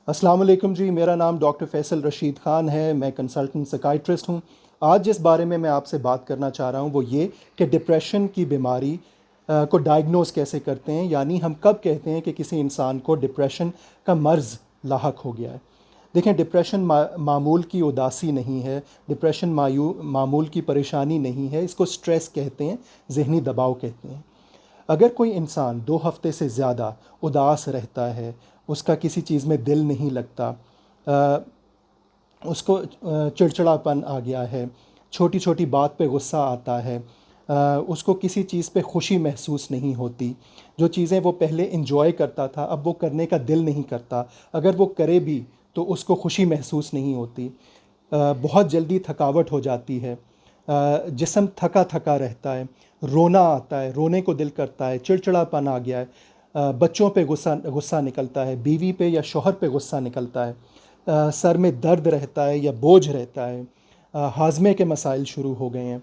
السلام علیکم جی، میرا نام ڈاکٹر فیصل رشید خان ہے، میں کنسلٹنٹ سائکائٹرسٹ ہوں۔ آج جس بارے میں آپ سے بات کرنا چاہ رہا ہوں وہ یہ کہ ڈپریشن کی بیماری کو ڈائگنوز کیسے کرتے ہیں، یعنی ہم کب کہتے ہیں کہ کسی انسان کو ڈپریشن کا مرض لاحق ہو گیا ہے۔ دیکھیں، ڈپریشن معمول کی اداسی نہیں ہے، ڈپریشن معمول کی پریشانی نہیں ہے، اس کو سٹریس کہتے ہیں، ذہنی دباؤ کہتے ہیں۔ اگر کوئی انسان 2 ہفتے سے زیادہ اداس رہتا ہے، اس کا کسی چیز میں دل نہیں لگتا، اس کو چڑچڑاپن آ گیا ہے، چھوٹی چھوٹی بات پہ غصہ آتا ہے، اس کو کسی چیز پہ خوشی محسوس نہیں ہوتی، جو چیزیں وہ پہلے انجوائے کرتا تھا اب وہ کرنے کا دل نہیں کرتا، اگر وہ کرے بھی تو اس کو خوشی محسوس نہیں ہوتی، بہت جلدی تھکاوٹ ہو جاتی ہے، جسم تھکا تھکا رہتا ہے، رونا آتا ہے، رونے کو دل کرتا ہے، چڑچڑاپن آ گیا ہے، بچوں پہ غصہ نکلتا ہے، بیوی پہ یا شوہر پہ غصہ نکلتا ہے، سر میں درد رہتا ہے یا بوجھ رہتا ہے، ہاضمے کے مسائل شروع ہو گئے ہیں،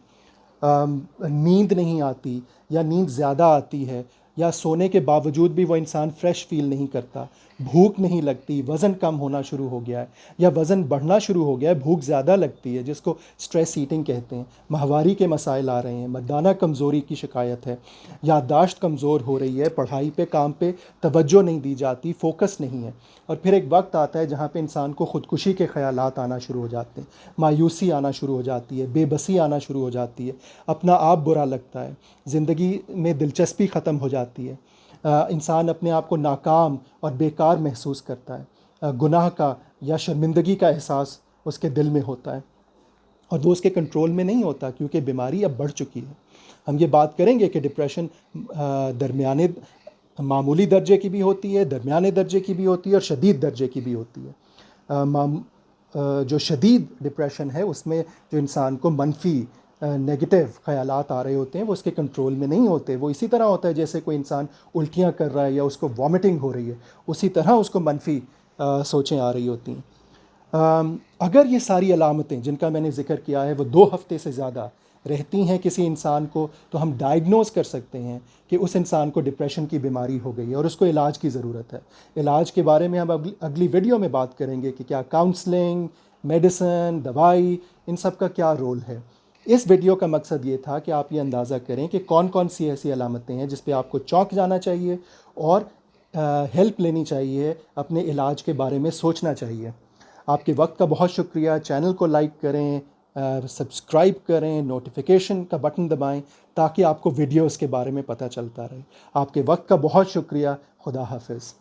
نیند نہیں آتی یا نیند زیادہ آتی ہے، یا سونے کے باوجود بھی وہ انسان فریش فیل نہیں کرتا، بھوک نہیں لگتی، وزن کم ہونا شروع ہو گیا ہے یا وزن بڑھنا شروع ہو گیا ہے، بھوک زیادہ لگتی ہے جس کو سٹریس ایٹنگ کہتے ہیں، ماہواری کے مسائل آ رہے ہیں، مردانہ کمزوری کی شکایت ہے، یادداشت کمزور ہو رہی ہے، پڑھائی پہ کام پہ توجہ نہیں دی جاتی، فوکس نہیں ہے، اور پھر ایک وقت آتا ہے جہاں پہ انسان کو خودکشی کے خیالات آنا شروع ہو جاتے ہیں، مایوسی آنا شروع ہو جاتی ہے، بے بسی آنا شروع ہو جاتی ہے، اپنا آپ برا لگتا ہے، زندگی میں دلچسپی ختم ہو جاتی ہے، انسان اپنے آپ کو ناکام اور بیکار محسوس کرتا ہے، گناہ کا یا شرمندگی کا احساس اس کے دل میں ہوتا ہے، اور وہ اس کے کنٹرول میں نہیں ہوتا کیونکہ بیماری اب بڑھ چکی ہے۔ ہم یہ بات کریں گے کہ ڈپریشن درمیانے معمولی درجے کی بھی ہوتی ہے، درمیانے درجے کی بھی ہوتی ہے، اور شدید درجے کی بھی ہوتی ہے۔ جو شدید ڈپریشن ہے اس میں جو انسان کو منفی نیگیٹو خیالات آ رہے ہوتے ہیں وہ اس کے کنٹرول میں نہیں ہوتے، وہ اسی طرح ہوتا ہے جیسے کوئی انسان الٹیاں کر رہا ہے یا اس کو وامٹنگ ہو رہی ہے، اسی طرح اس کو منفی سوچیں آ رہی ہوتی ہیں۔ اگر یہ ساری علامتیں جن کا میں نے ذکر کیا ہے وہ 2 ہفتے سے زیادہ رہتی ہیں کسی انسان کو، تو ہم ڈائگنوز کر سکتے ہیں کہ اس انسان کو ڈپریشن کی بیماری ہو گئی ہے اور اس کو علاج کی ضرورت ہے۔ علاج کے بارے میں ہم اگلی ویڈیو میں بات کریں گے کہ کیا کاؤنسلنگ، میڈیسن، دوائی، ان سب کا کیا رول ہے۔ اس ویڈیو کا مقصد یہ تھا کہ آپ یہ اندازہ کریں کہ کون کون سی ایسی علامتیں ہیں جس پہ آپ کو چونک جانا چاہیے اور ہیلپ لینی چاہیے، اپنے علاج کے بارے میں سوچنا چاہیے۔ آپ کے وقت کا بہت شکریہ، چینل کو لائک کریں، سبسکرائب کریں، نوٹیفیکیشن کا بٹن دبائیں تاکہ آپ کو ویڈیوز کے بارے میں پتہ چلتا رہے۔ آپ کے وقت کا بہت شکریہ، خدا حافظ۔